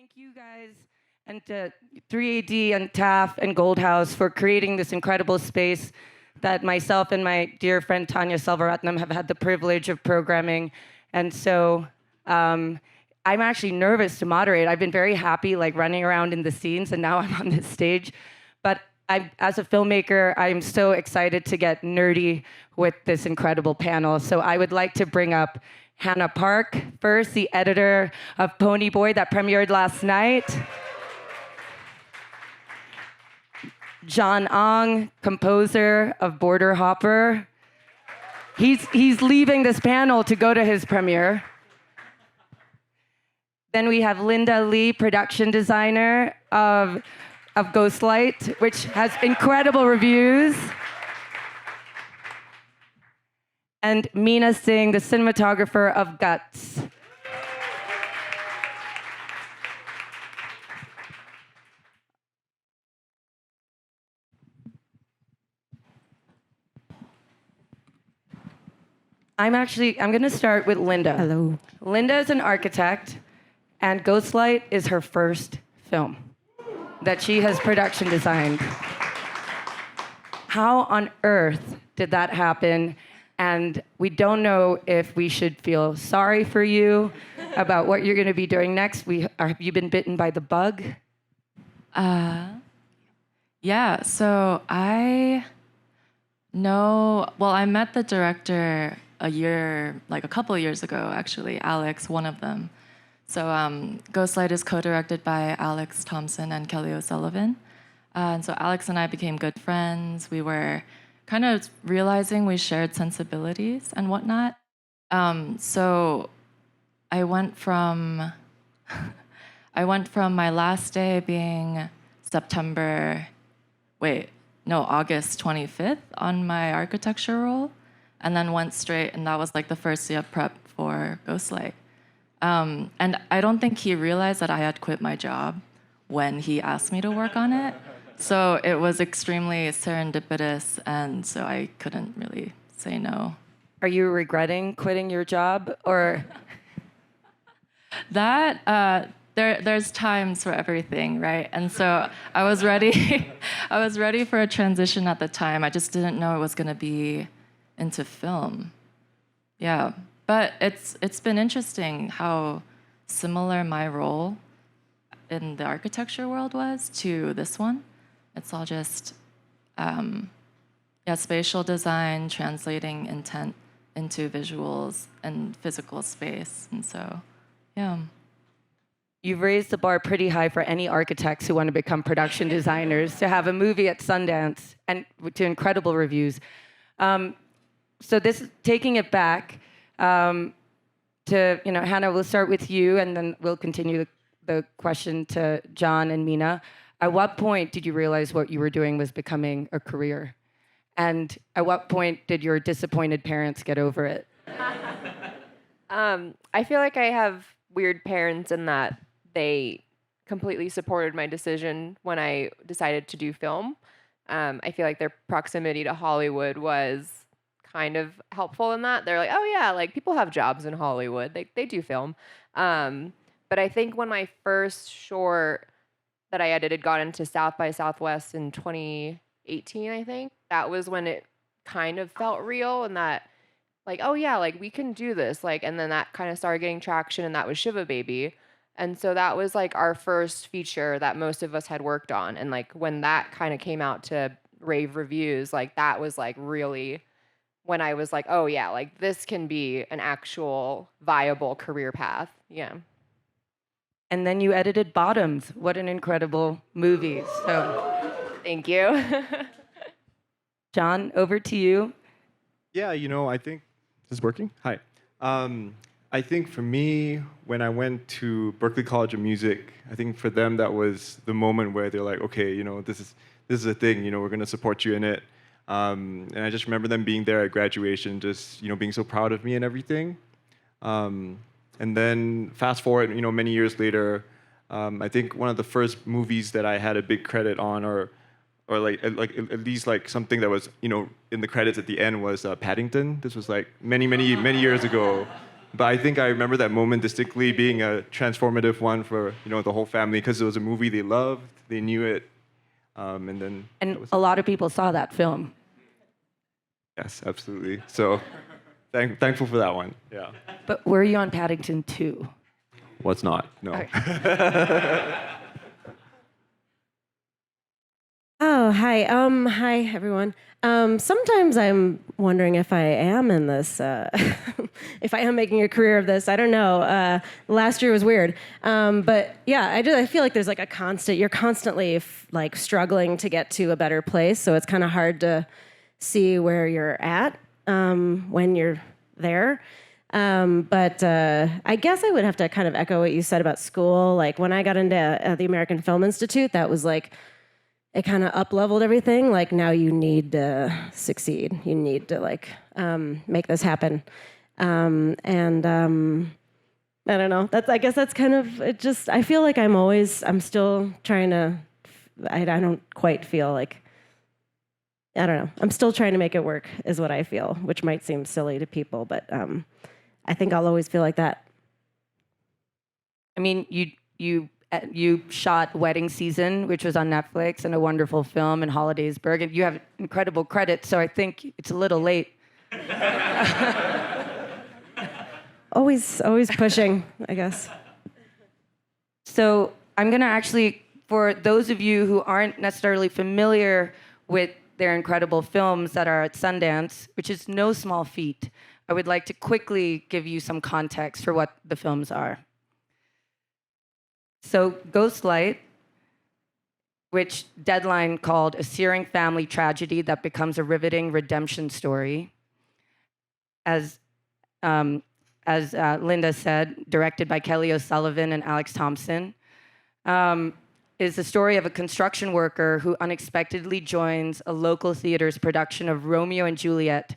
thank you guys and 3AD and TAF and Goldhouse for creating this incredible space that myself and my dear friend Tanya Selvaratnam have had the privilege of programming. And so I'm actually nervous to moderate. I've been very happy like running around in the scenes, and now I'm on this stage. But as a filmmaker, I'm so excited to get nerdy with this incredible panel. So I would like to bring up Hanna Park first, the editor of Ponyboi that premiered last night. Jon Ong, composer of Border Hopper. He's leaving this panel to go to his premiere. Then we have Linda Lee, production designer of Ghostlight, which has incredible reviews. And Meena Singh, the cinematographer of Guts. I'm going to start with Linda. Hello. Linda is an architect, and Ghostlight is her first film that she has production designed. How on earth did that happen? And we don't know if we should feel sorry for you about what you're going to be doing next. Have you been bitten by the bug? Yeah, so I met the director a couple of years ago, actually, Alex, one of them. So Ghostlight is co-directed by Alex Thompson and Kelly O'Sullivan. And so Alex and I became good friends. We were kind of realizing we shared sensibilities and whatnot. So I went from my last day being August 25th on my architecture role, and then went straight, and that was like the first day of prep for Ghostlight. And I don't think he realized that I had quit my job when he asked me to work on it. So it was extremely serendipitous, and so I couldn't really say no. Are you regretting quitting your job, or? That, there's times for everything, right? And so I was ready. I was ready for a transition at the time. I just didn't know it was gonna be into film. Yeah, but it's been interesting how similar my role in the architecture world was to this one. It's all just spatial design, translating intent into visuals and physical space. And so, yeah. You've raised the bar pretty high for any architects who want to become production designers to have a movie at Sundance and to incredible reviews. So this is taking it back to, Hanna, we'll start with you, and then we'll continue the question to Jon and Meena. At what point did you realize what you were doing was becoming a career? And at what point did your disappointed parents get over it? I feel like I have weird parents in that they completely supported my decision when I decided to do film. I feel like their proximity to Hollywood was kind of helpful in that. They're like, oh yeah, like people have jobs in Hollywood. They do film. But I think when my first short that I edited got into South by Southwest in 2018, I think, that was when it kind of felt real, and that like, oh yeah, like we can do this. Like, and then that kind of started getting traction, and that was Shiva Baby. And so that was like our first feature that most of us had worked on. And like when that kind of came out to rave reviews, like that was like really when I was like, oh yeah, like this can be an actual viable career path. Yeah. And then you edited Bottoms. What an incredible movie. So, thank you. Jon, over to you. Yeah, I think, is this working? Hi. I think for me, when I went to Berklee College of Music, I think for them that was the moment where they're like, okay, this is a thing, we're gonna support you in it. And I just remember them being there at graduation, just being so proud of me and everything. And then fast forward, many years later, I think one of the first movies that I had a big credit on, or like at least like something that was in the credits at the end was Paddington. This was like many years ago. But I think I remember that moment distinctly being a transformative one for the whole family because it was a movie they loved, they knew it, and then And that was a lot of people saw that film. yes, absolutely. So thankful for that one. Yeah. But were you on Paddington 2? What's not? No. Oh, hi. Hi, everyone. Sometimes I'm wondering if I am in this, if I am making a career of this. I don't know. Last year was weird. But yeah, I feel like there's like a constant, you're constantly like struggling to get to a better place. So it's kind of hard to see where you're at when you're there. But I guess I would have to kind of echo what you said about school. Like when I got into the American Film Institute, that was like, it kind of up-leveled everything. Like now you need to succeed. You need to like make this happen. I don't know. I guess that's kind of it. Just I feel like I'm still trying to. I don't quite feel like. I don't know. I'm still trying to make it work, is what I feel, which might seem silly to people, but I think I'll always feel like that. I mean, you shot Wedding Season, which was on Netflix, and a wonderful film, and Holidaysburg, and you have incredible credit, so I think it's a little late. Always pushing, I guess. So I'm going to actually, for those of you who aren't necessarily familiar with their incredible films that are at Sundance, which is no small feat, I would like to quickly give you some context for what the films are. So Ghostlight, which Deadline called a searing family tragedy that becomes a riveting redemption story. As Linda said, directed by Kelly O'Sullivan and Alex Thompson, is the story of a construction worker who unexpectedly joins a local theater's production of Romeo and Juliet,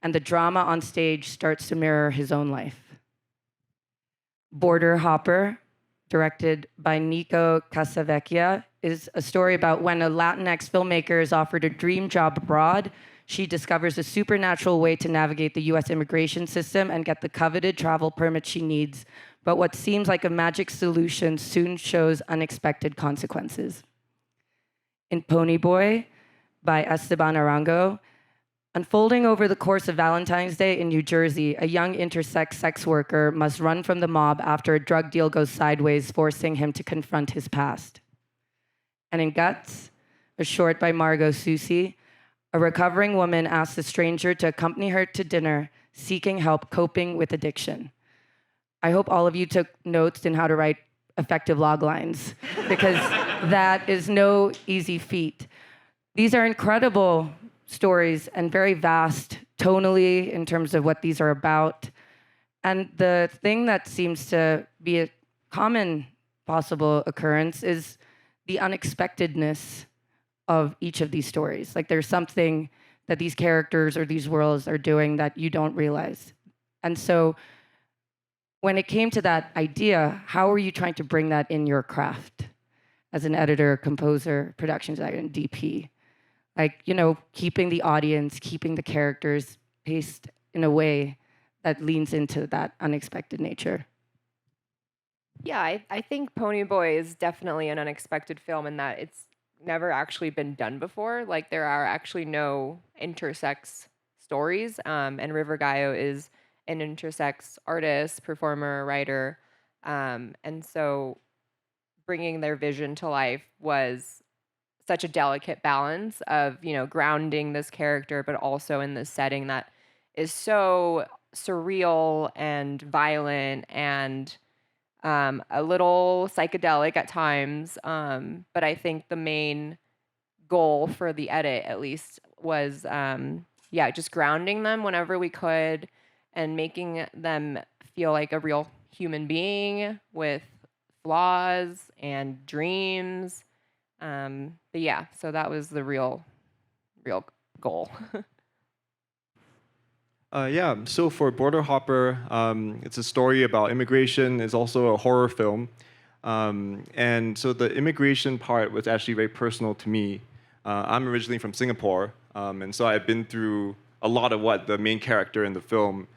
and the drama on stage starts to mirror his own life. Border Hopper, directed by Nico Casavecchia, is a story about when a Latinx filmmaker is offered a dream job abroad, she discovers a supernatural way to navigate the US immigration system and get the coveted travel permit she needs. But what seems like a magic solution soon shows unexpected consequences. In Ponyboi, by Esteban Arango, unfolding over the course of Valentine's Day in New Jersey, a young intersex sex worker must run from the mob after a drug deal goes sideways, forcing him to confront his past. And in Guts, a short by Margot Susi, a recovering woman asks a stranger to accompany her to dinner, seeking help coping with addiction. I hope all of you took notes in how to write effective log lines, because that is no easy feat. These are incredible stories and very vast tonally in terms of what these are about. And the thing that seems to be a common possible occurrence is the unexpectedness of each of these stories. Like there's something that these characters or these worlds are doing that you don't realize. And so when it came to that idea, how are you trying to bring that in your craft as an editor, composer, production designer, and DP? Like, keeping the audience, keeping the characters paced in a way that leans into that unexpected nature. Yeah, I think Ponyboi is definitely an unexpected film in that it's never actually been done before. Like there are actually no intersex stories, and River Gaio is an intersex artist, performer, writer, and so bringing their vision to life was such a delicate balance of grounding this character, but also in this setting that is so surreal and violent and a little psychedelic at times. But I think the main goal for the edit, at least, was just grounding them whenever we could and making them feel like a real human being with flaws and dreams. But yeah, so that was the real goal. So for Border Hopper, it's a story about immigration. It's also a horror film. And so the immigration part was actually very personal to me. I'm originally from Singapore, and so I've been through a lot of what the main character in the film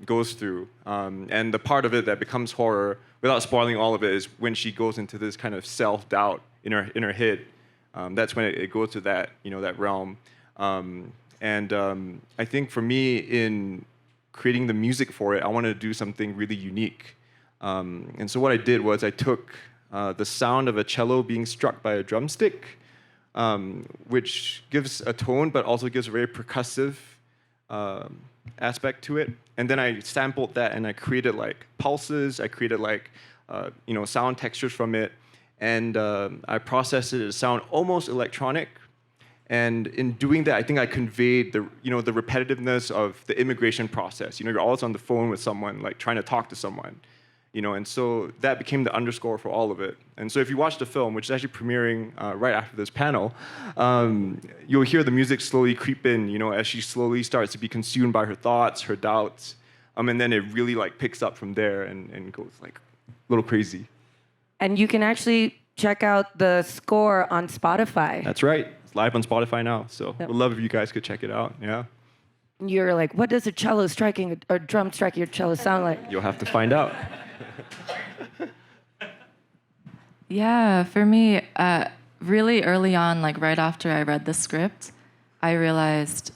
goes through. And the part of it that becomes horror, without spoiling all of it, is when she goes into this kind of self-doubt in her head. That's when it goes to that, that realm. I think for me, in creating the music for it, I wanted to do something really unique. And so what I did was I took the sound of a cello being struck by a drumstick, which gives a tone, but also gives a very percussive aspect to it. And then I sampled that and I created like pulses, I created like sound textures from it, and I processed it to sound almost electronic. And in doing that, I think I conveyed the repetitiveness of the immigration process. You're always on the phone with someone, like trying to talk to someone. And so that became the underscore for all of it. And so if you watch the film, which is actually premiering right after this panel, you'll hear the music slowly creep in, as she slowly starts to be consumed by her thoughts, her doubts, and then it really like picks up from there and goes like a little crazy. And you can actually check out the score on Spotify. That's right. It's live on Spotify now, so Yep. we'd love if you guys could check it out. Yeah, You're like, what does a cello striking or drum striking your cello sound like? you'll have to find out. Yeah, for me, really early on, like right after I read the script, I realized,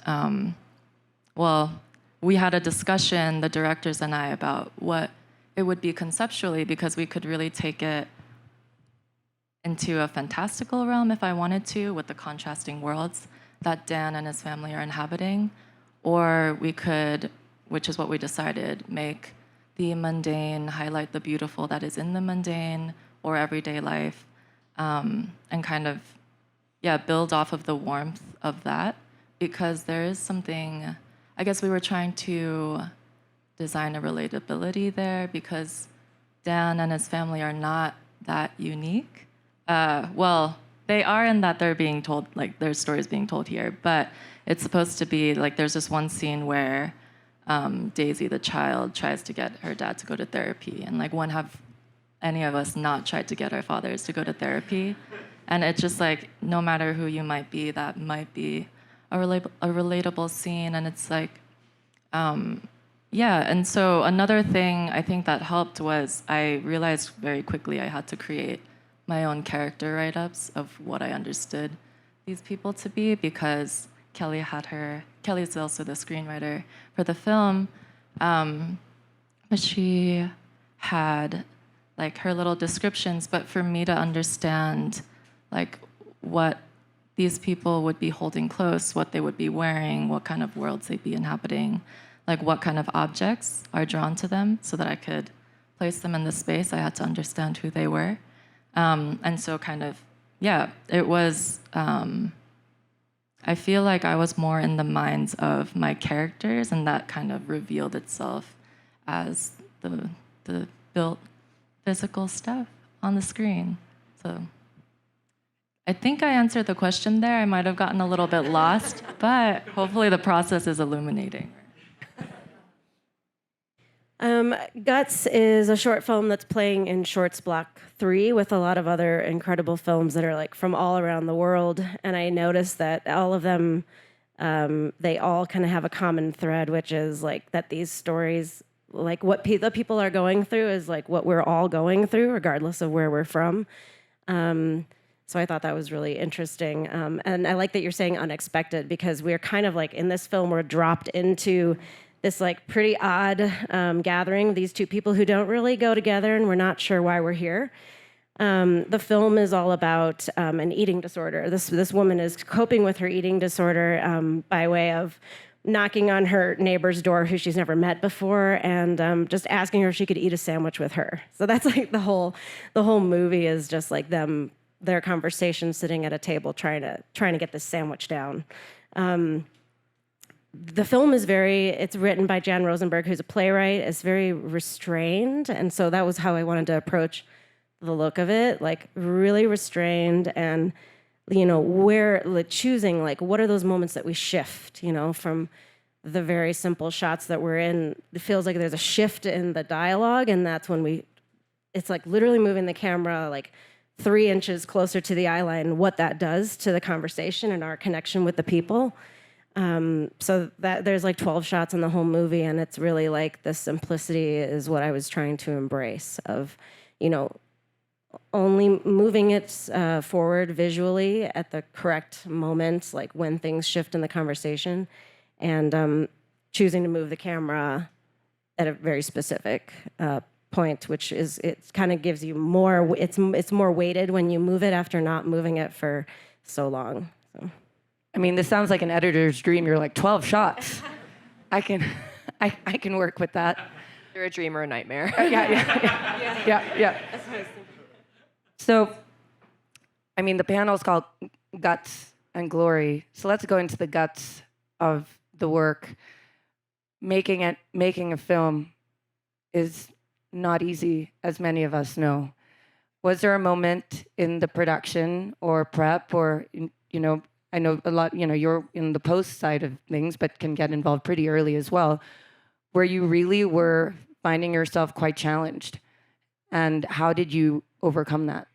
we had a discussion, the directors and I, about what it would be conceptually, because we could really take it into a fantastical realm if I wanted to, with the contrasting worlds that Dan and his family are inhabiting. Or we could, which is what we decided, make the mundane highlight the beautiful that is in the mundane or everyday life, and kind of, build off of the warmth of that, because there is something, I guess we were trying to design a relatability there, because Dan and his family are not that unique. They are in that they're being told, like their stories being told here, but it's supposed to be like there's this one scene where Daisy, the child, tries to get her dad to go to therapy, and like, when have any of us not tried to get our fathers to go to therapy? And it's just like, no matter who you might be, that might be a relatable scene, and it's like, and so another thing I think that helped was I realized very quickly I had to create my own character write-ups of what I understood these people to be, because Kelly's also the screenwriter for the film, but she had like her little descriptions, but for me to understand like what these people would be holding close, what they would be wearing, what kind of worlds they'd be inhabiting, like what kind of objects are drawn to them, so that I could place them in the space, I had to understand who they were. And so kind of, it was, I feel like I was more in the minds of my characters, and that kind of revealed itself as the built physical stuff on the screen. So I think I answered the question there. I might have gotten a little bit lost, but hopefully the process is illuminating. Guts is a short film that's playing in Shorts Block 3 with a lot of other incredible films that are like from all around the world. And I noticed that all of them, they all kind of have a common thread, which is like that these stories, like what the people are going through is like what we're all going through, regardless of where we're from. So I thought that was really interesting. And I like that you're saying unexpected, because we're kind of like in this film, we're dropped into this like pretty odd gathering, these two people who don't really go together, and we're not sure why we're here. The film is all about an eating disorder. This woman is coping with her eating disorder by way of knocking on her neighbor's door who she's never met before, and just asking her if she could eat a sandwich with her. So that's like the whole movie is just like their conversation sitting at a table trying to get this sandwich down. The film is it's written by Jan Rosenberg, who's a playwright. It's very restrained, and so that was how I wanted to approach the look of it, like really restrained, and choosing like what are those moments that we shift, from the very simple shots that we're in. It feels like there's a shift in the dialogue, and that's when it's like literally moving the camera like 3 inches closer to the eye line, what that does to the conversation and our connection with the people. So that there's like 12 shots in the whole movie, and it's really like the simplicity is what I was trying to embrace of, you know, only moving it forward visually at the correct moments, like when things shift in the conversation, and choosing to move the camera at a very specific point, which is it kind of gives you more. It's more weighted when you move it after not moving it for so long. So. I mean, this sounds like an editor's dream. You're like 12 shots. I can work with that. You're a dream or a nightmare. Yeah. So, I mean, the panel is called Guts and Glory. So let's go into the guts of the work. Making a film is not easy, as many of us know. Was there a moment in the production or prep or, you know, I know a lot, you know, you're in the post side of things, but can get involved pretty early as well, where you really were finding yourself quite challenged? And how did you overcome that?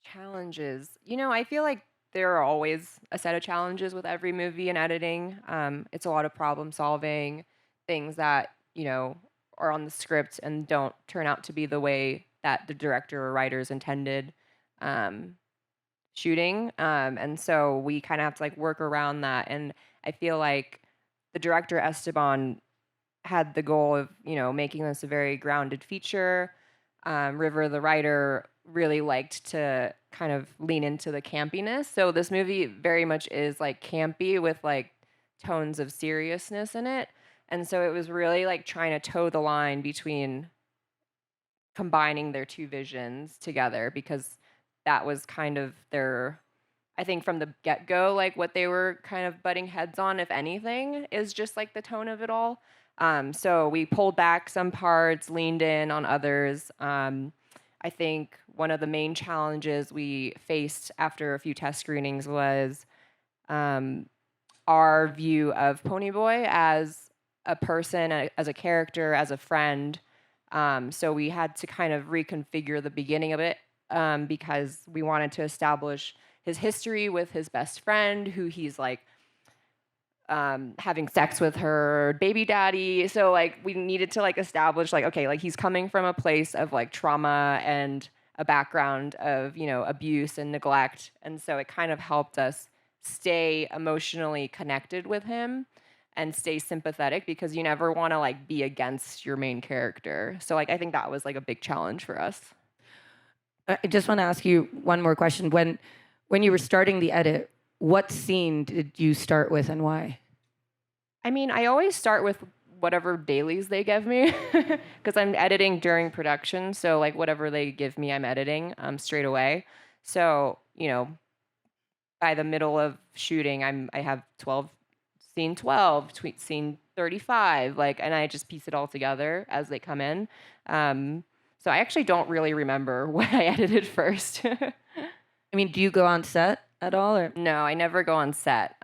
Challenges. You know, I feel like there are always a set of challenges with every movie and editing. It's a lot of problem solving, things that, you know, are on the script and don't turn out to be the way that the director or writers intended shooting. And so we kind of have to like work around that. And I feel like the director Esteban had the goal of, you know, making this a very grounded feature. River, the writer, really liked to kind of lean into the campiness. So this movie very much is like campy with like tones of seriousness in it. And so it was really like trying to toe the line between combining their two visions together, because that was kind of their, I think from the get-go, like what they were kind of butting heads on, if anything, is just like the tone of it all. So we pulled back some parts, leaned in on others. I think one of the main challenges we faced after a few test screenings was our view of Ponyboi as a person, as a character, as a friend. So we had to kind of reconfigure the beginning of it because we wanted to establish his history with his best friend, who he's like having sex with her baby daddy. So like we needed to like establish like, okay, like he's coming from a place of like trauma and a background of, you know, abuse and neglect. And so it kind of helped us stay emotionally connected with him and stay sympathetic, because you never want to like be against your main character. So like I think that was like a big challenge for us. I just want to ask you one more question. When you were starting the edit, what scene did you start with and why? I mean, I always start with whatever dailies they give me because I'm editing during production. So like whatever they give me, I'm editing straight away. So, you know, by the middle of shooting, I have scene 12, scene 35, like, and I just piece it all together as they come in. So I actually don't really remember what I edited first. I mean, do you go on set at all? Or? No, I never go on set.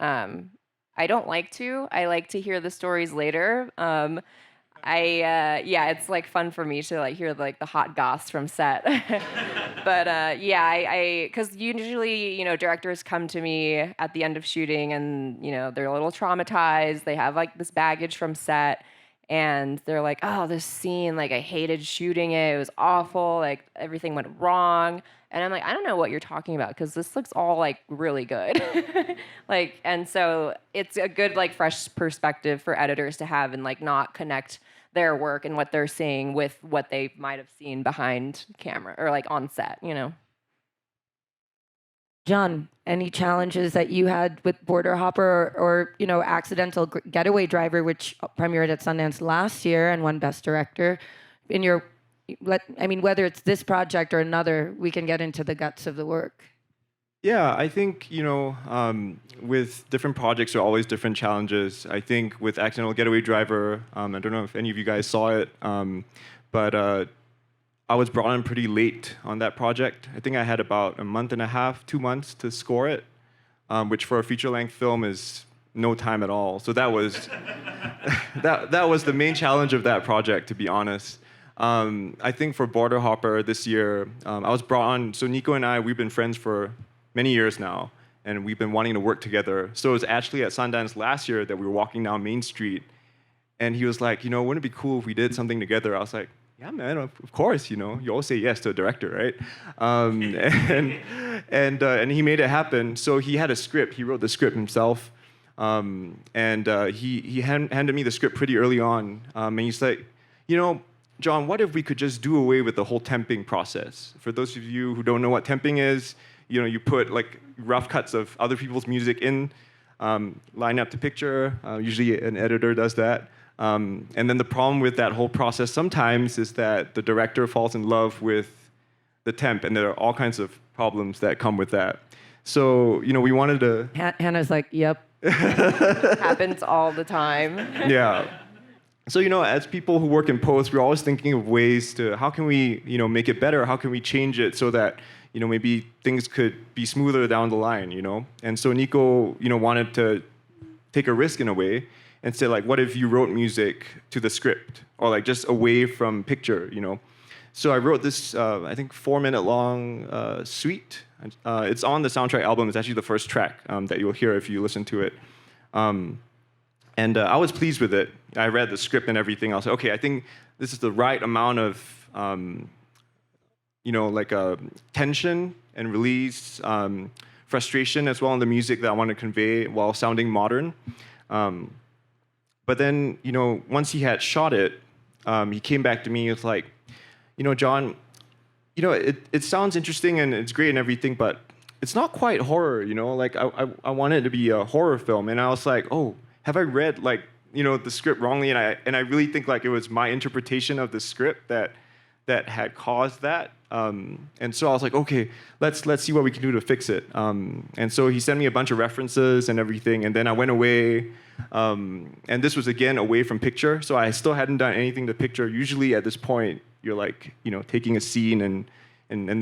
I don't like to. I like to hear the stories later. Yeah, it's like fun for me to like hear like the hot goss from set. But yeah, because usually, you know, directors come to me at the end of shooting and, you know, they're a little traumatized. They have like this baggage from set. And they're like, oh, this scene, like I hated shooting it. It was awful. Like everything went wrong. And I'm like, I don't know what you're talking about, because this looks all like really good. Like, and so it's a good like fresh perspective for editors to have and like not connect their work and what they're seeing with what they might have seen behind camera or like on set, you know. John, any challenges that you had with Border Hopper or you know, Accidental Getaway Driver, which premiered at Sundance last year and won Best Director? In your, I mean, whether it's this project or another, we can get into the guts of the work. Yeah, I think, you know, with different projects, there are always different challenges. I think with Accidental Getaway Driver, I don't know if any of you guys saw it, but I was brought in pretty late on that project. I think I had about a month and a half, 2 months to score it, which for a feature-length film is no time at all. So that was that was the main challenge of that project, to be honest. I think for Border Hopper this year, I was brought on. So Nico and I, we've been friends for many years now, and we've been wanting to work together. So it was actually at Sundance last year that we were walking down Main Street, and he was like, wouldn't it be cool if we did something together? I was like, yeah, man, of course, you always say yes to a director, right? And he made it happen. So he had a script. He wrote the script himself, he handed me the script pretty early on, and he's like, John, what if we could just do away with the whole temping process? For those of you who don't know what temping is, you put like rough cuts of other people's music in, line up the picture. Usually an editor does that. And then the problem with that whole process sometimes is that the director falls in love with the temp, and there are all kinds of problems that come with that. So, we wanted to... Hannah's like, yep. Happens all the time. Yeah. So, as people who work in post, we're always thinking of ways to, how can we, make it better? How can we change it so that, maybe things could be smoother down the line, And so Nico, wanted to take a risk in a way and say, like, what if you wrote music to the script, or like just away from picture, So I wrote this, I think, 4-minute long suite. It's on the soundtrack album. It's actually the first track that you'll hear if you listen to it. And I was pleased with it. I read the script and everything. I was like, okay, I think this is the right amount of, tension and release, frustration as well in the music that I want to convey while sounding modern. But then, once he had shot it, he came back to me. He was like, John, it sounds interesting and it's great and everything, but it's not quite horror, Like, I want it to be a horror film. And I was like, oh, have I read, the script wrongly? And I really think, like, it was my interpretation of the script that had caused that. And so I was like, okay, let's see what we can do to fix it. And so he sent me a bunch of references and everything, and then I went away. And this was, again, away from picture, so I still hadn't done anything to picture. Usually at this point, you're like, taking a scene and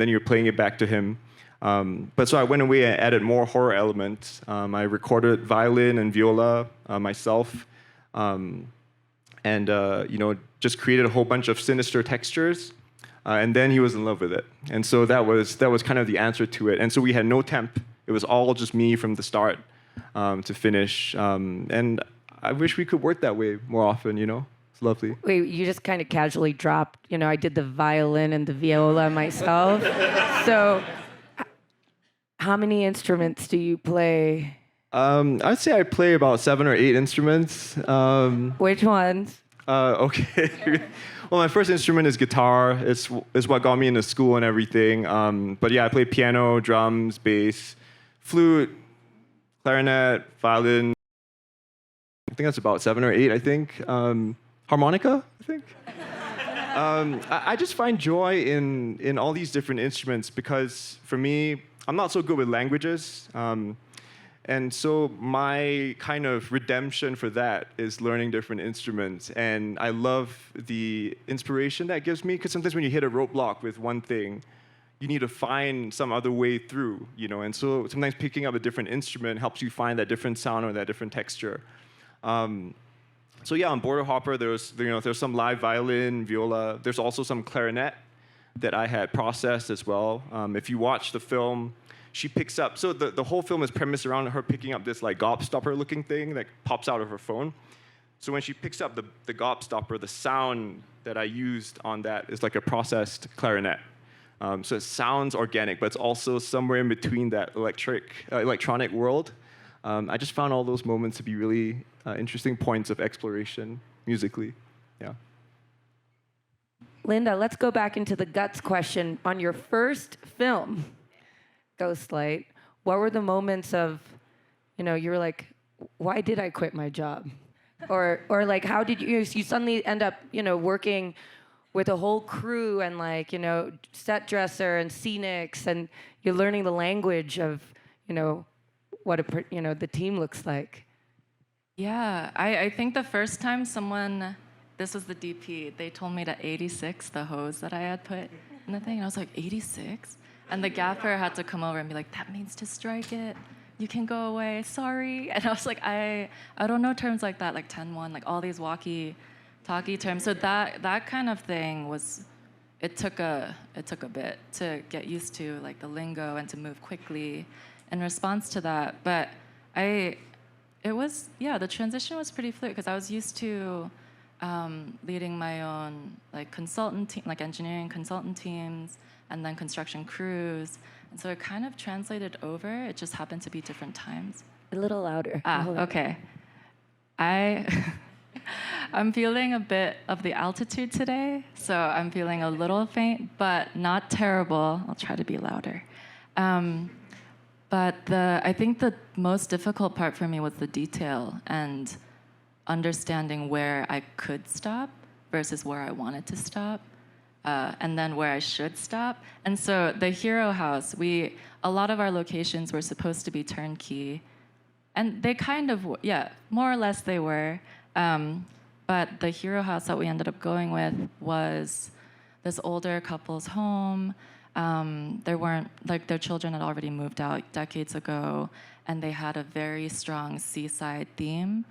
then you're playing it back to him. But so I went away and added more horror elements. I recorded violin and viola myself, just created a whole bunch of sinister textures. And then he was in love with it. And so that was kind of the answer to it. And so we had no temp. It was all just me from the start to finish. And I wish we could work that way more often, It's lovely. Wait, you just kind of casually dropped, I did the violin and the viola myself. So how many instruments do you play? I'd say I play about 7 or 8 instruments. Which ones? Okay. Well, my first instrument is guitar. It's what got me into school and everything. But yeah, I play piano, drums, bass, flute, clarinet, violin. I think that's about 7 or 8, I think. Harmonica, I think. I just find joy in all these different instruments because, for me, I'm not so good with languages. And so my kind of redemption for that is learning different instruments. And I love the inspiration that gives me, because sometimes when you hit a roadblock with one thing, you need to find some other way through, And so sometimes picking up a different instrument helps you find that different sound or that different texture. So yeah, on Border Hopper, there's some live violin, viola. There's also some clarinet that I had processed as well. If you watch the film, she picks up, so the whole film is premised around her picking up this like gobstopper looking thing that pops out of her phone. So when she picks up the gobstopper, the sound that I used on that is like a processed clarinet. So it sounds organic, but it's also somewhere in between that electronic world. I just found all those moments to be really interesting points of exploration musically. Yeah. Linda, let's go back into the guts question. On your first film, Ghostlight, what were the moments of, you were like, why did I quit my job? Or like, how did you suddenly end up, working with a whole crew and like, set dresser and scenics, and you're learning the language of, what the team looks like. Yeah, I think the first time this was the DP, they told me to 86 the hose that I had put in the thing, and I was like, 86? And the gaffer had to come over and be like, that means to strike it. You can go away, sorry. And I was like, I don't know terms like that, like 10-1, like all these walkie talky terms. So that kind of thing was, it took a bit to get used to, like the lingo and to move quickly in response to that. But the transition was pretty fluid because I was used to leading my own like consultant team, like engineering consultant teams, and then construction crews. And so it kind of translated over. It just happened to be different times. A little louder. Okay. I'm feeling a bit of the altitude today, so I'm feeling a little faint, but not terrible. I'll try to be louder. But I think the most difficult part for me was the detail and understanding where I could stop versus where I wanted to stop, and then where I should stop. And so the Hero House, a lot of our locations were supposed to be turnkey, and they kind of, more or less they were. But the Hero House that we ended up going with was this older couple's home. Their children had already moved out decades ago, and they had a very strong seaside theme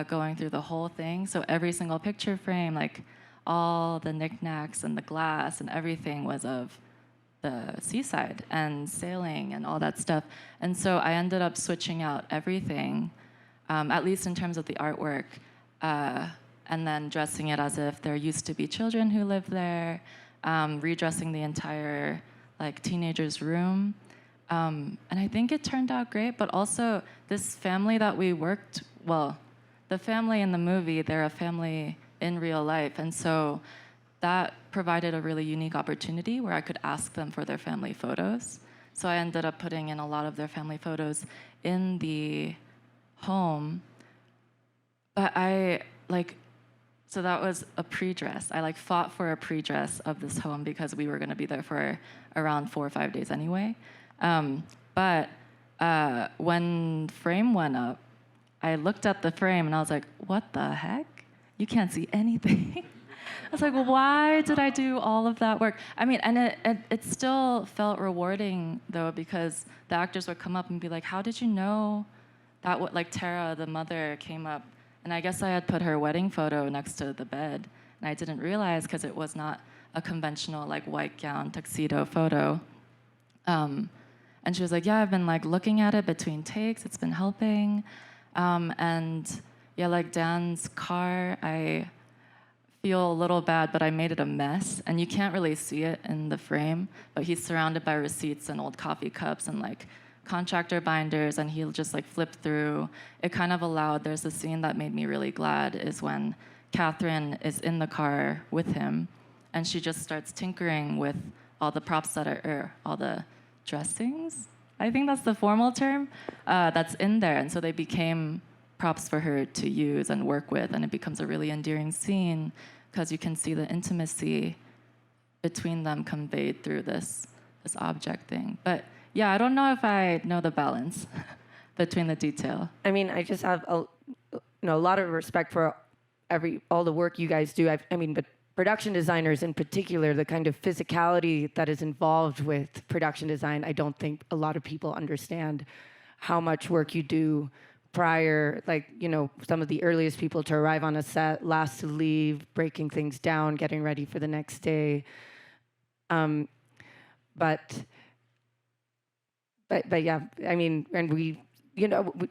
going through the whole thing. So every single picture frame, like all the knickknacks and the glass and everything was of the seaside and sailing and all that stuff. And so I ended up switching out everything, at least in terms of the artwork, and then dressing it as if there used to be children who lived there, redressing the entire like teenager's room. And I think it turned out great, but also this family that we worked, the family in the movie, they're a family in real life. And so that provided a really unique opportunity where I could ask them for their family photos. So I ended up putting in a lot of their family photos in the home. But so that was a pre-dress. I fought for a pre-dress of this home because we were gonna be there for around 4 or 5 days anyway. But when frame went up, I looked at the frame and I was like, what the heck? You can't see anything. I was like, why did I do all of that work? I mean, and it still felt rewarding though, because the actors would come up and be like, how did you know that Tara, the mother, came up? And I guess I had put her wedding photo next to the bed, and I didn't realize because it was not a conventional white gown tuxedo photo. And she was like, yeah, I've been looking at it between takes. It's been helping. And yeah, Dan's car, I feel a little bad, but I made it a mess. And you can't really see it in the frame, but he's surrounded by receipts and old coffee cups and contractor binders, and he'll just flip through. It kind of allowed, there's a scene that made me really glad is when Catherine is in the car with him, and she just starts tinkering with all the props all the dressings, I think that's the formal term, that's in there. And so they became props for her to use and work with, and it becomes a really endearing scene because you can see the intimacy between them conveyed through this object thing. But yeah, I don't know if I know the balance between the detail. I mean, I just have a lot of respect for all the work you guys do. But production designers in particular, the kind of physicality that is involved with production design, I don't think a lot of people understand how much work you do prior, some of the earliest people to arrive on a set, last to leave, breaking things down, getting ready for the next day. But yeah, and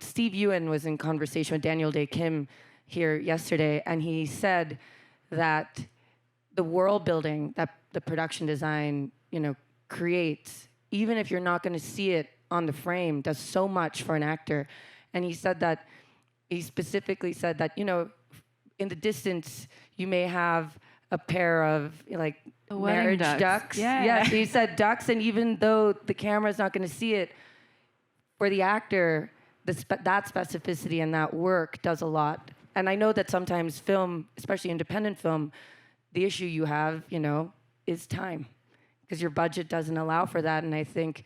Steve Ewan was in conversation with Daniel Day Kim here yesterday, and he said that the world building that the production design, creates, even if you're not going to see it on the frame, does so much for an actor. And he specifically said that, in the distance, you may have a pair of marriage ducks. Yeah. He said ducks, and even though the camera's not going to see it, for the actor, that specificity and that work does a lot. And I know that sometimes film, especially independent film, the issue you have, is time, because your budget doesn't allow for that. And I think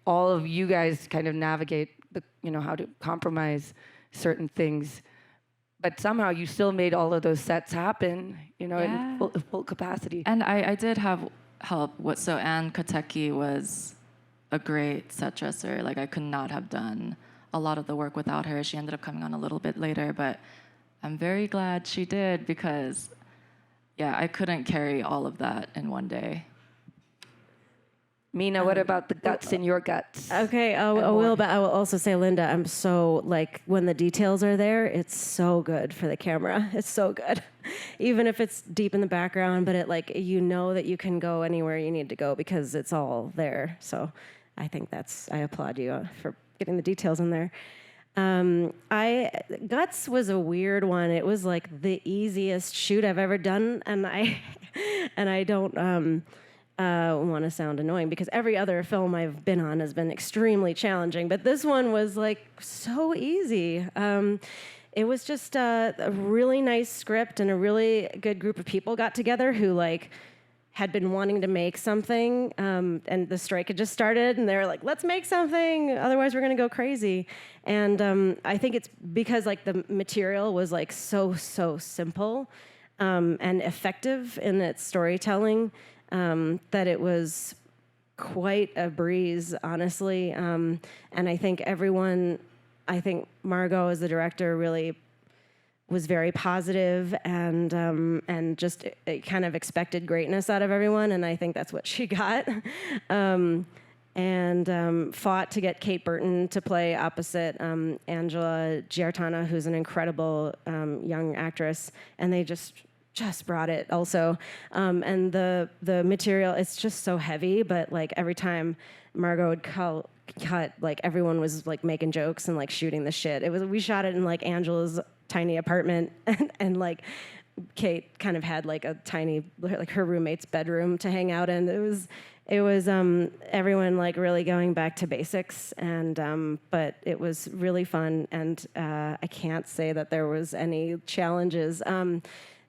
all of you guys kind of navigate how to compromise certain things. But somehow you still made all of those sets happen, in full capacity. And I did have help. So Anne Kotecki was a great set dresser. I could not have done a lot of the work without her. She ended up coming on a little bit later, but I'm very glad she did because, yeah, I couldn't carry all of that in one day. Meena, what about the guts in your guts? Okay, I will, but I will also say, Linda, I'm so, like, when the details are there, it's so good for the camera. It's so good. Even if it's deep in the background, but it, like, you know that you can go anywhere you need to go because it's all there. So I think I applaud you for getting the details in there. Guts was a weird one. It was, like, the easiest shoot I've ever done, and I don't... want to sound annoying because every other film I've been on has been extremely challenging, but this one was like so easy. It was just a really nice script, and a really good group of people got together who like had been wanting to make something, and the strike had just started, and they were like, let's make something, otherwise we're going to go crazy. And I think it's because like the material was like so simple and effective in its storytelling, that it was quite a breeze, honestly. And I think Margot as the director really was very positive and just kind of expected greatness out of everyone, and I think that's what she got. And fought to get Kate Burton to play opposite Angela Giartana, who's an incredible young actress, and they just brought it also. And the material, it's just so heavy, but like every time Margot would cut, like everyone was like making jokes and like shooting the shit. We shot it in like Angela's tiny apartment, and like Kate kind of had like a tiny, like her roommate's bedroom to hang out in. It was everyone like really going back to basics, and but it was really fun, and I can't say that there was any challenges.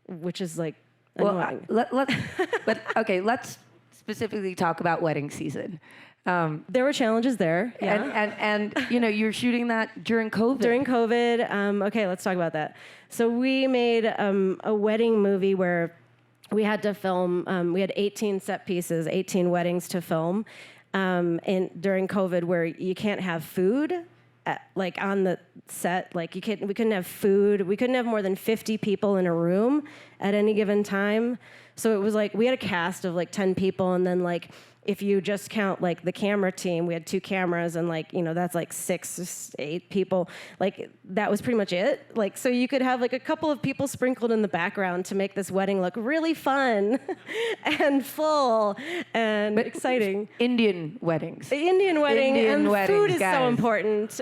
Which is like annoying. Let's specifically talk about wedding season. There were challenges there, yeah. And you know, you're shooting that during COVID. During COVID, okay, let's talk about that. So we made a wedding movie where we had to film. We had 18 set pieces, 18 weddings to film, during COVID, where you can't have food. Like on the set, like we couldn't have food. We couldn't have more than 50 people in a room at any given time. So it was like we had a cast of like 10 people, and then like if you just count like the camera team, we had 2 cameras, and like, you know, that's like 6, 8 people. Like that was pretty much it. Like, so you could have like a couple of people sprinkled in the background to make this wedding look really fun and full and exciting. Indian weddings. Indian wedding, and weddings, food is guys. so important.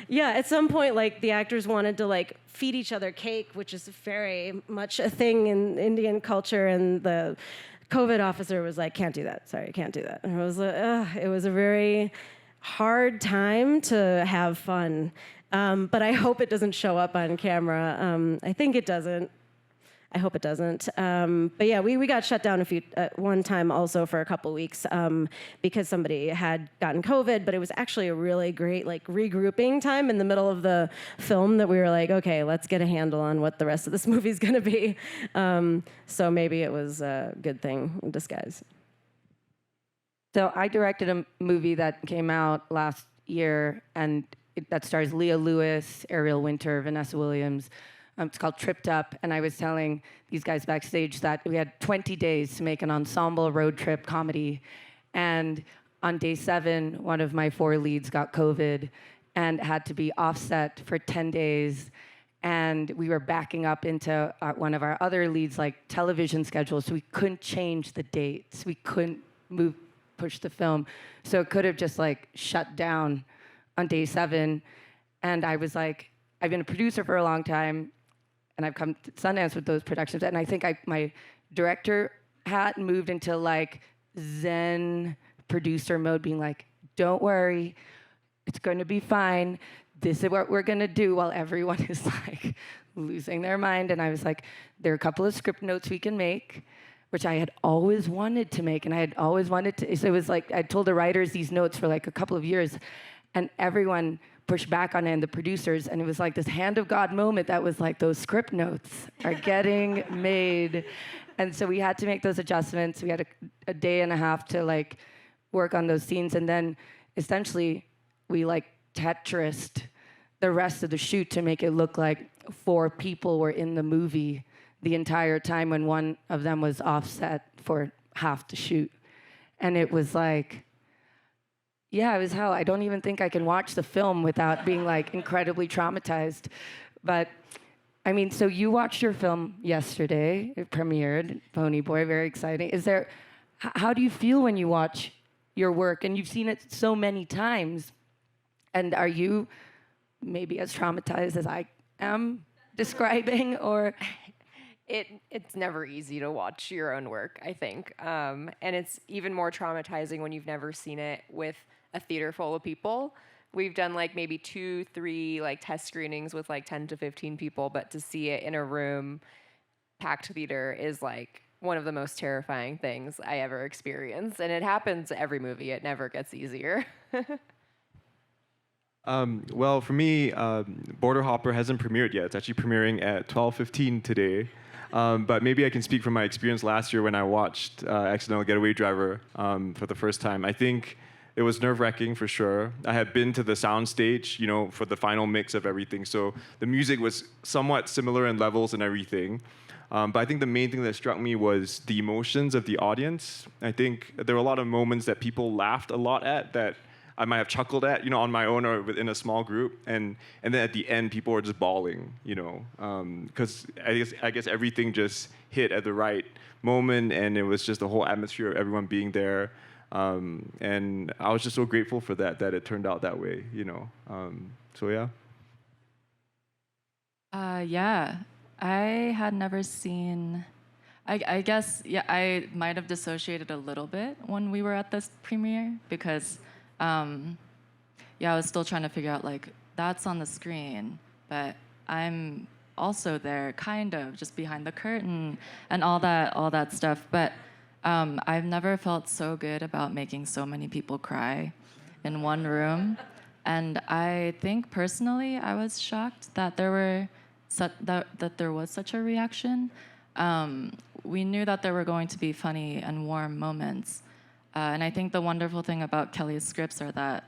Yeah, at some point, like the actors wanted to like feed each other cake, which is very much a thing in Indian culture, and the COVID officer was like, "Can't do that. Sorry, can't do that." And it was a very hard time to have fun, but I hope it doesn't show up on camera. I think it doesn't. I hope it doesn't. But yeah, we got shut down one time also for a couple weeks because somebody had gotten COVID, but it was actually a really great like regrouping time in the middle of the film that we were like, okay, let's get a handle on what the rest of this movie's gonna be. So maybe it was a good thing in disguise. So I directed a movie that came out last year, and that stars Leah Lewis, Ariel Winter, Vanessa Williams. It's called Tripped Up, and I was telling these guys backstage that we had 20 days to make an ensemble road trip comedy, and on day 7, one of my 4 leads got COVID and had to be offset for 10 days, and we were backing up into one of our other leads' like television schedules, so we couldn't change the dates. We couldn't push the film, so it could have just like shut down on day 7, and I was like, I've been a producer for a long time, and I've come to Sundance with those productions, and I think my director hat moved into like Zen producer mode, being like, don't worry, it's going to be fine. This is what we're going to do, while everyone is like losing their mind. And I was like, there are a couple of script notes we can make, which I had always wanted to make, and I had always wanted to. So it was like I told the writers these notes for like a couple of years, and everyone pushed back on it, and the producers, and it was like this hand of God moment that was like, those script notes are getting made. And so we had to make those adjustments. We had a day and a half to like work on those scenes, and then essentially we like Tetrised the rest of the shoot to make it look like 4 people were in the movie the entire time when one of them was offset for half the shoot. And it was like, yeah, it was hell. I don't even think I can watch the film without being like incredibly traumatized. But I mean, so you watched your film yesterday. It premiered, Ponyboi, very exciting. How do you feel when you watch your work? And you've seen it so many times. And are you maybe as traumatized as I am describing, or? It's never easy to watch your own work, I think. And it's even more traumatizing when you've never seen it with a theater full of people. We've done like maybe 2, 3 like test screenings with like 10 to 15 people, but to see it in a room, packed theater, is like one of the most terrifying things I ever experienced. And it happens every movie. It never gets easier. Well, for me, Border Hopper hasn't premiered yet. It's actually premiering at 12:15 today. But maybe I can speak from my experience last year when I watched Accidental Getaway Driver for the first time. I think it was nerve-wracking for sure. I had been to the soundstage, for the final mix of everything. So the music was somewhat similar in levels and everything. But I think the main thing that struck me was the emotions of the audience. I think there were a lot of moments that people laughed a lot at that I might have chuckled at, on my own or within a small group, and then at the end, people were just bawling, because I guess everything just hit at the right moment, and it was just the whole atmosphere of everyone being there, and I was just so grateful for that it turned out that way, So yeah. Yeah, I had never seen. I guess I might have dissociated a little bit when we were at this premiere because. I was still trying to figure out like that's on the screen, but I'm also there, kind of just behind the curtain and all that stuff. But I've never felt so good about making so many people cry in one room, and I think personally I was shocked that that there was such a reaction. We knew that there were going to be funny and warm moments. And I think the wonderful thing about Kelly's scripts are that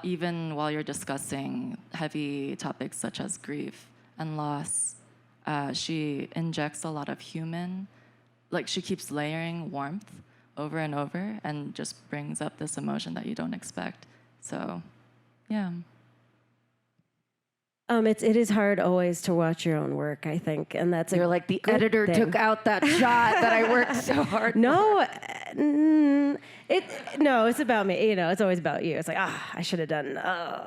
even while you're discussing heavy topics such as grief and loss, she injects a lot of human, like she keeps layering warmth over and over and just brings up this emotion that you don't expect. So, yeah. It is hard always to watch your own work, I think, and that's You're like, the good editor thing. took out that shot that I worked so hard. No, it's about me. It's always about you. It's like, I should have done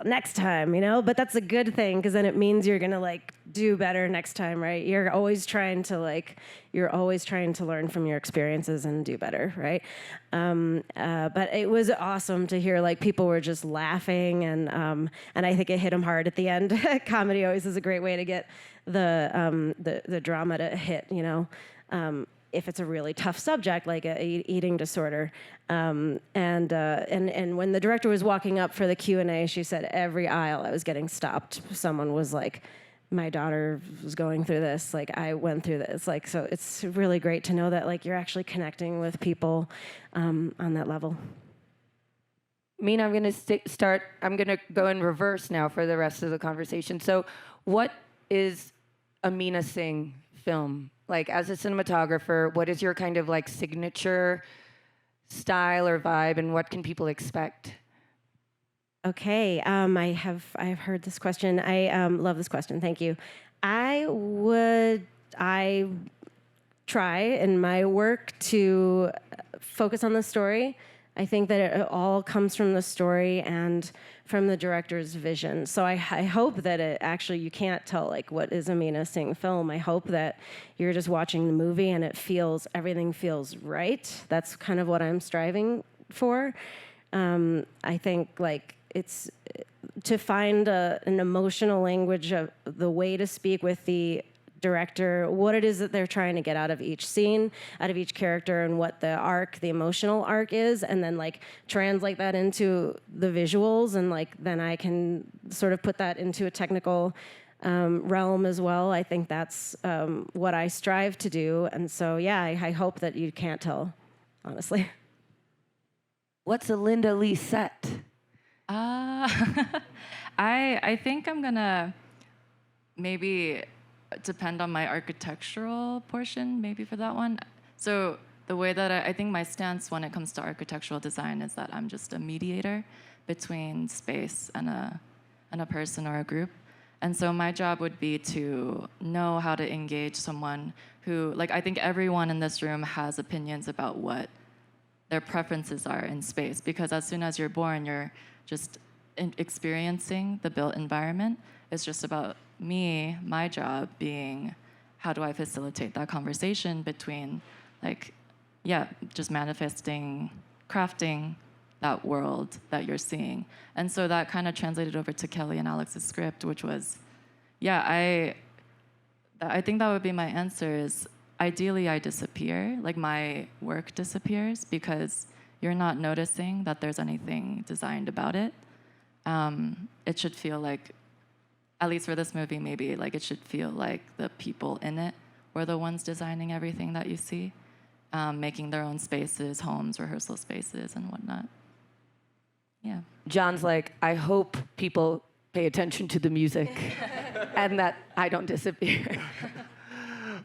next time. But that's a good thing because then it means you're gonna like do better next time, right? You're always trying to learn from your experiences and do better, right? But it was awesome to hear like people were just laughing and I think it hit them hard at the end. Comedy always is a great way to get the drama to hit. If it's a really tough subject like a eating disorder, and when the director was walking up for the Q&A, she said every aisle I was getting stopped. Someone was like, "My daughter was going through this. Like I went through this." Like so, it's really great to know that like you're actually connecting with people on that level. Meena, I'm going to I'm going to go in reverse now for the rest of the conversation. So, what is a Meena Singh film? Like, as a cinematographer, what is your kind of like signature style or vibe, and what can people expect? Okay, I have heard this question. I love this question. Thank you. I try in my work to focus on the story. I think that it all comes from the story and from the director's vision. So I hope that you can't tell like what is a Meena Singh film. I hope that you're just watching the movie and everything feels right. That's kind of what I'm striving for. I think like it's to find an emotional language of the way to speak with the director, what it is that they're trying to get out of each scene, out of each character, and what the emotional arc is, and then like translate that into the visuals, and like then I can sort of put that into a technical realm as well. I think that's what I strive to do, and so yeah, I hope that you can't tell, honestly. What's a Linda Lee set? I think I'm gonna maybe depend on my architectural portion, maybe for that one. So the way that I think my stance when it comes to architectural design is that I'm just a mediator between space and a person or a group. And so my job would be to know how to engage someone who, like, I think everyone in this room has opinions about what their preferences are in space, because as soon as you're born, you're just experiencing the built environment. It's just about me, my job being, how do I facilitate that conversation between, like, yeah, just manifesting, crafting that world that you're seeing. And so that kind of translated over to Kelly and Alex's script, which was, yeah, I think that would be my answer is, ideally I disappear, like my work disappears because you're not noticing that there's anything designed about it. It should feel like, at least for this movie, maybe like it should feel like the people in it were the ones designing everything that you see, making their own spaces, homes, rehearsal spaces, and whatnot. Yeah. John's like, I hope people pay attention to the music and that I don't disappear.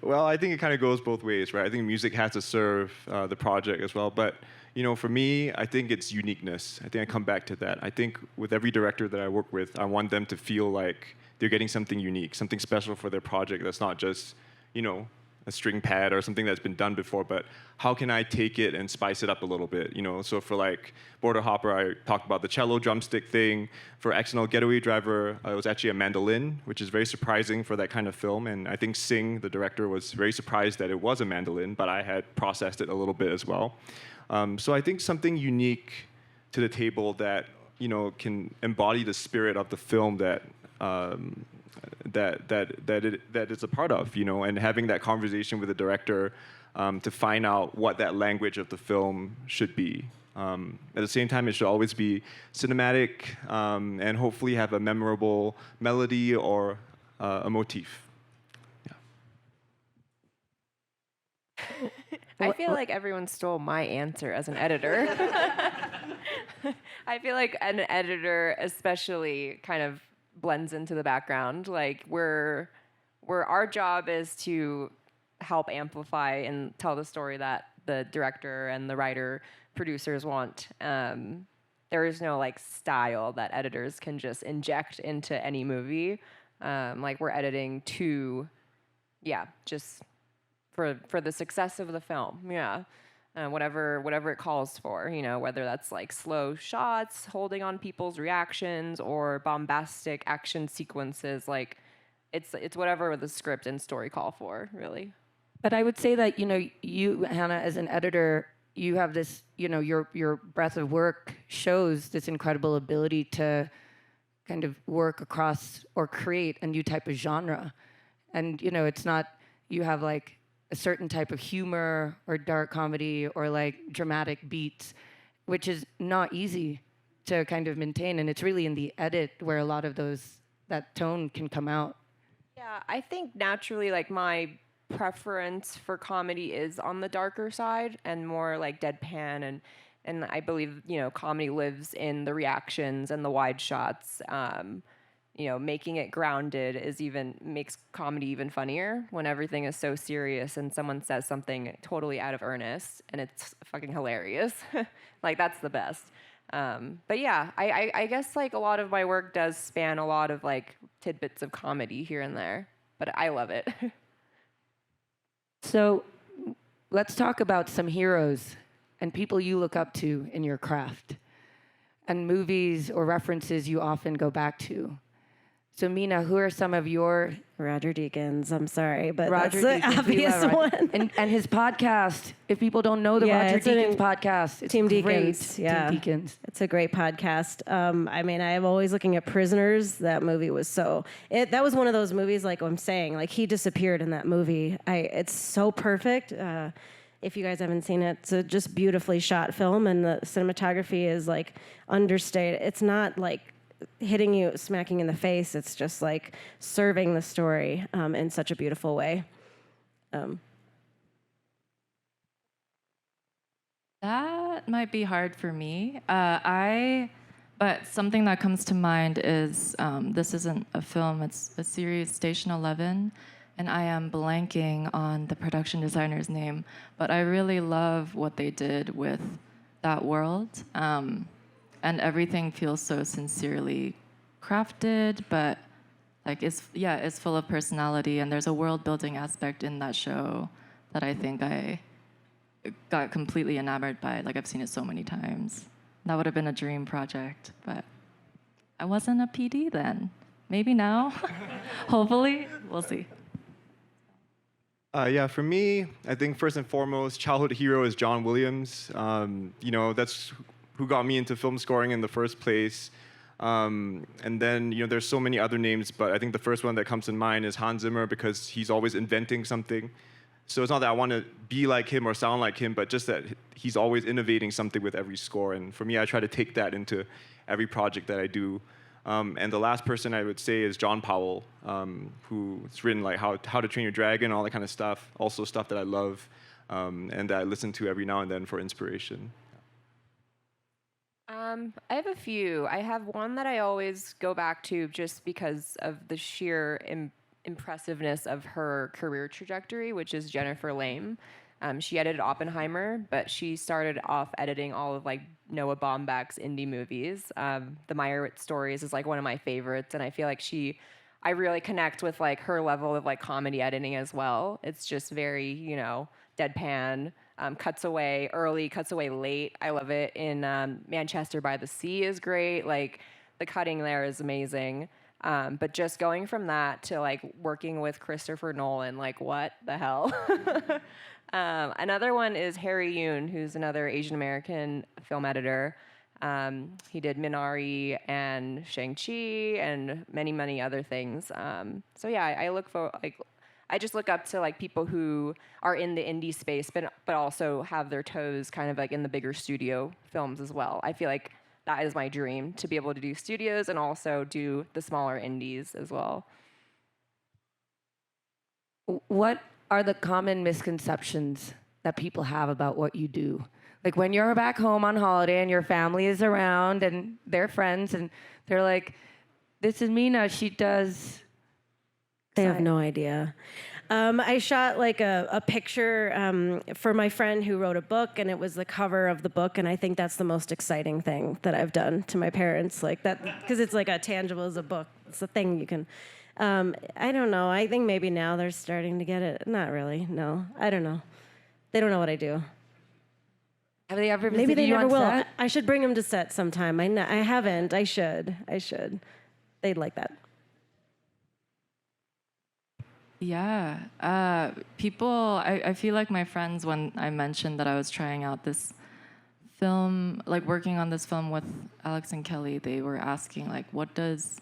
Well, I think it kind of goes both ways, right? I think music has to serve the project as well. But, you know, for me, I think it's uniqueness. I think I come back to that. I think with every director that I work with, I want them to feel like they're getting something unique, something special for their project that's not just, you know, a string pad or something that's been done before, but how can I take it and spice it up a little bit, you know? So for like Border Hopper, I talked about the cello drumstick thing. For Accidental Getaway Driver, it was actually a mandolin, which is very surprising for that kind of film. And I think Singh, the director, was very surprised that it was a mandolin, but I had processed it a little bit as well. So I think something unique to the table that, you know, can embody the spirit of the film that it's a part of, you know, and having that conversation with the director to find out what that language of the film should be. At the same time, it should always be cinematic and hopefully have a memorable melody or a motif. I feel like everyone stole my answer as an editor. I feel like an editor especially kind of blends into the background. Like we're our job is to help amplify and tell the story that the director and the writer, producers want. There is no like style that editors can just inject into any movie. Like we're editing to, just for the success of the film. Whatever it calls for, you know, whether that's like slow shots, holding on people's reactions, or bombastic action sequences, like it's whatever the script and story call for, really. But I would say that, you know, you, Hannah, as an editor, you have this, you know, your breadth of work shows this incredible ability to kind of work across or create a new type of genre. And, you know, it's not, you have like a certain type of humor or dark comedy or like dramatic beats, which is not easy to kind of maintain. And it's really in the edit where a lot of that tone can come out. Yeah, I think naturally, like my preference for comedy is on the darker side and more like deadpan, and I believe, you know, comedy lives in the reactions and the wide shots. You know, making it grounded makes comedy even funnier when everything is so serious and someone says something totally out of earnest and it's fucking hilarious. Like that's the best. But yeah, I guess like a lot of my work does span a lot of like tidbits of comedy here and there, but I love it. So let's talk about some heroes and people you look up to in your craft and movies or references you often go back to. So Meena, who are some of your... Roger Deakins, I'm sorry, but Roger that's Deakins, the obvious one. And his podcast, if people don't know the Roger Deakins podcast, it's Team great. Deakins, yeah. Team Deakins. It's a great podcast. I mean, I'm always looking at Prisoners. That movie was that was one of those movies, like I'm saying, like he disappeared in that movie. It's so perfect. If you guys haven't seen it, it's a just beautifully shot film, and the cinematography is like understated. It's not like hitting you, smacking in the face. It's just like serving the story in such a beautiful way. That might be hard for me. I But something that comes to mind is this isn't a film, it's a series, Station 11, and I am blanking on the production designer's name, but I really love what they did with that world. And everything feels so sincerely crafted, but like it's full of personality, and there's a world building aspect in that show that I think I got completely enamored by. Like, I've seen it so many times. That would have been a dream project, but I wasn't a PD then. Maybe now. Hopefully, we'll see. Yeah, for me, I think first and foremost, childhood hero is John Williams. That's who got me into film scoring in the first place. And then, there's so many other names, but I think the first one that comes in mind is Hans Zimmer, because he's always inventing something. So it's not that I want to be like him or sound like him, but just that he's always innovating something with every score. And for me, I try to take that into every project that I do. And the last person I would say is John Powell, who's written like How to Train Your Dragon, all that kind of stuff. Also stuff that I love and that I listen to every now and then for inspiration. I have a few. I have one that I always go back to just because of the sheer impressiveness of her career trajectory, which is Jennifer Lame. She edited Oppenheimer, but she started off editing all of like Noah Baumbach's indie movies. The Meyerowitz Stories is like one of my favorites, and I feel like I really connect with like her level of like comedy editing as well. It's just very, deadpan. Cuts away early, cuts away late. I love it. In Manchester by the Sea is great. Like the cutting there is amazing. But just going from that to like working with Christopher Nolan, like what the hell? Another one is Harry Yoon, who's another Asian American film editor. He did Minari and Shang-Chi and many, many other things. So yeah, I just look up to like people who are in the indie space, but also have their toes kind of like in the bigger studio films as well. I feel like that is my dream, to be able to do studios and also do the smaller indies as well. What are the common misconceptions that people have about what you do? Like when you're back home on holiday and your family is around and they're friends and they're like, this is Meena, she does... They have no idea. I shot like a picture for my friend who wrote a book, and it was the cover of the book, and I think that's the most exciting thing that I've done to my parents, like that, because it's like a tangible as a book. It's a thing you can. I don't know. I think maybe now they're starting to get it. Not really. No, I don't know. They don't know what I do. Have they ever Maybe visited they you never on will. set? I should bring them to set sometime. I haven't. I should. They'd like that. Yeah. I feel like my friends, when I mentioned that I was trying out this film, like working on this film with Alex and Kelly, they were asking, like, what does...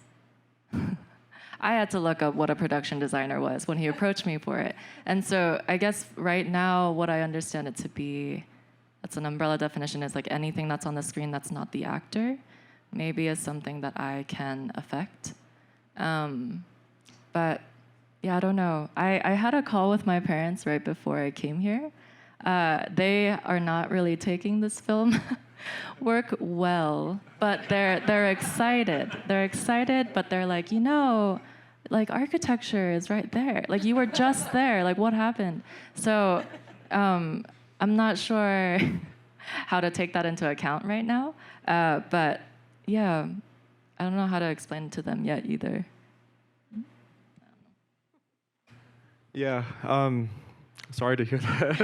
I had to look up what a production designer was when he approached me for it. And so I guess right now what I understand it to be, that's an umbrella definition, is like anything that's on the screen that's not the actor, maybe is something that I can affect. But... yeah, I don't know. I had a call with my parents right before I came here. They are not really taking this film work well, but they're excited. They're excited, but they're like, like architecture is right there. Like you were just there. Like what happened? So I'm not sure how to take that into account right now. But yeah, I don't know how to explain it to them yet either. Yeah, sorry to hear that.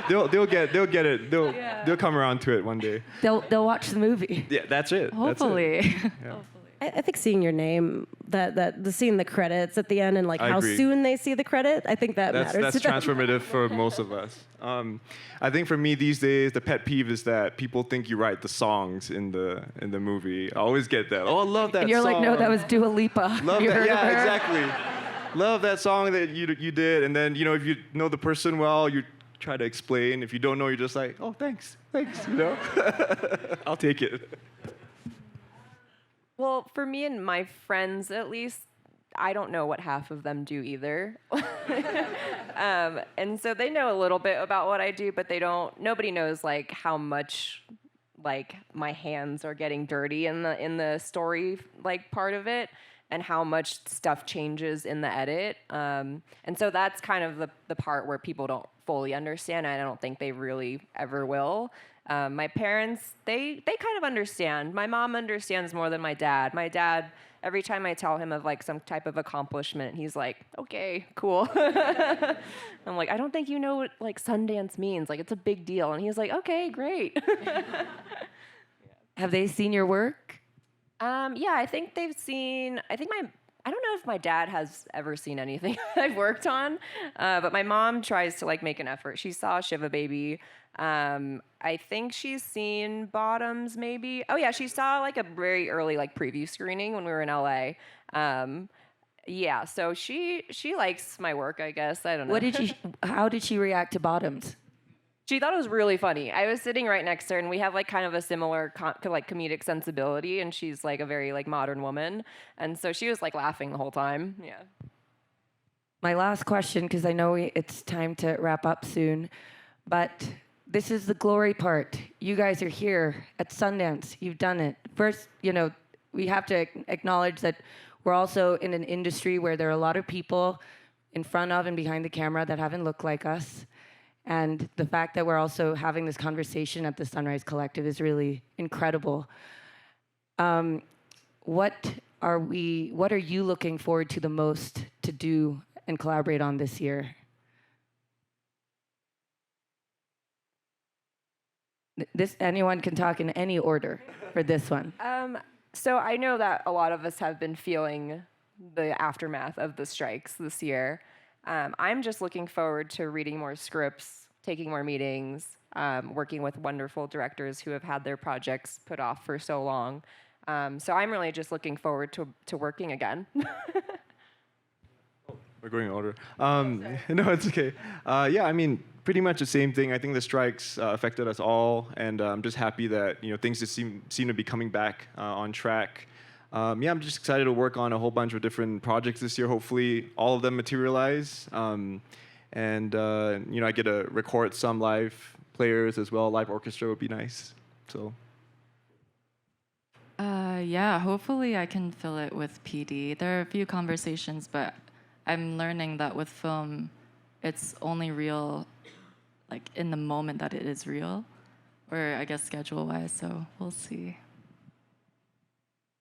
they'll get it. They'll come around to it one day. They'll watch the movie. Yeah, that's it. Hopefully. That's it. Yeah. I think seeing your name, seeing the credits at the end, and like I how agree. soon they see the credit, I think that matters. That's to them. transformative for most of us. I think for me these days, the pet peeve is that people think you write the songs in the movie. I always get that. Oh, I love that And you're song. like, no, that was Dua Lipa. Love You that. heard of Yeah, her? exactly. Love that song that you did, and then if you know the person well, you try to explain. If you don't know, you're just like, oh, thanks, I'll take it. Well, for me and my friends, at least, I don't know what half of them do either. And so they know a little bit about what I do, but nobody knows like how much like my hands are getting dirty in the story like part of it, and how much stuff changes in the edit. And so that's kind of the part where people don't fully understand. I don't think they really ever will. My parents, they kind of understand. My mom understands more than my dad. My dad, every time I tell him of like some type of accomplishment, he's like, okay, cool. I'm like, I don't think you know what like Sundance means. Like, it's a big deal. And he's like, okay, great. Have they seen your work? Yeah, I think they've seen. I don't know if my dad has ever seen anything I've worked on, but my mom tries to like make an effort. She saw Shiva Baby. I think she's seen Bottoms, maybe. Oh yeah, she saw like a very early like preview screening when we were in LA. Yeah, so she likes my work, I guess. I don't know. How did she react to Bottoms? She thought it was really funny. I was sitting right next to her, and we have like kind of a similar like comedic sensibility, and she's like a very like modern woman, and so she was like laughing the whole time. Yeah. My last question, because I know it's time to wrap up soon, but this is the glory part. You guys are here at Sundance. You've done it. First, we have to acknowledge that we're also in an industry where there are a lot of people in front of and behind the camera that haven't looked like us. And the fact that we're also having this conversation at the Sunrise Collective is really incredible. What are you looking forward to the most to do and collaborate on this year? Anyone can talk in any order for this one. So I know that a lot of us have been feeling the aftermath of the strikes this year. I'm just looking forward to reading more scripts, taking more meetings, working with wonderful directors who have had their projects put off for so long. So I'm really just looking forward to working again. We're going in order. No, it's okay. Yeah, I mean, pretty much the same thing. I think the strikes affected us all, and I'm just happy that things just seem to be coming back on track. Yeah, I'm just excited to work on a whole bunch of different projects this year. Hopefully, all of them materialize. And I get to record some live players as well. Live orchestra would be nice. So. Yeah, hopefully I can fill it with PD. There are a few conversations, but I'm learning that with film, it's only real, like in the moment that it is real, or I guess schedule-wise. So we'll see.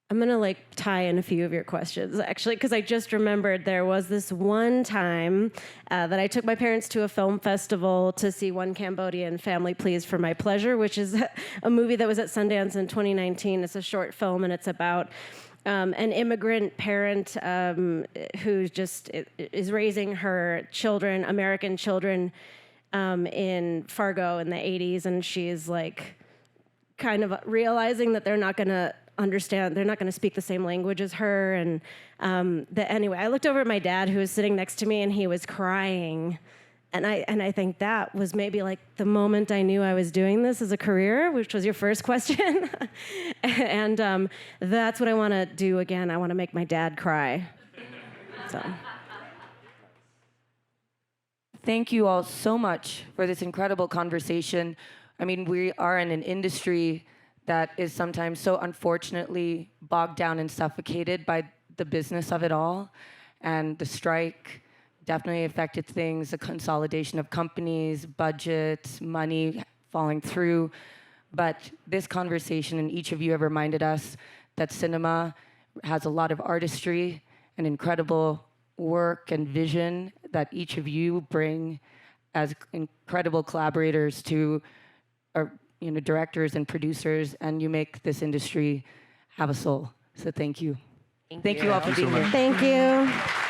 I'm gonna tie in a few of your questions actually, because I just remembered there was this one time that I took my parents to a film festival to see One Cambodian Family Please for My Pleasure, which is a movie that was at Sundance in 2019. It's a short film, and it's about an immigrant parent who just is raising her children, American children, in Fargo in the 80s, and she's kind of realizing that they're not going to understand, they're not going to speak the same language as her. And anyway, I looked over at my dad, who was sitting next to me, and he was crying. And I think that was maybe the moment I knew I was doing this as a career, which was your first question. And that's what I want to do again. I want to make my dad cry. So. Thank you all so much for this incredible conversation. I mean, we are in an industry that is sometimes so unfortunately bogged down and suffocated by the business of it all. And the strike definitely affected things, the consolidation of companies, budgets, money falling through. But this conversation, and each of you have reminded us that cinema has a lot of artistry and incredible work and vision that each of you bring as incredible collaborators to directors and producers, and you make this industry have a soul. So thank you. Thank you all for being here. Thank you.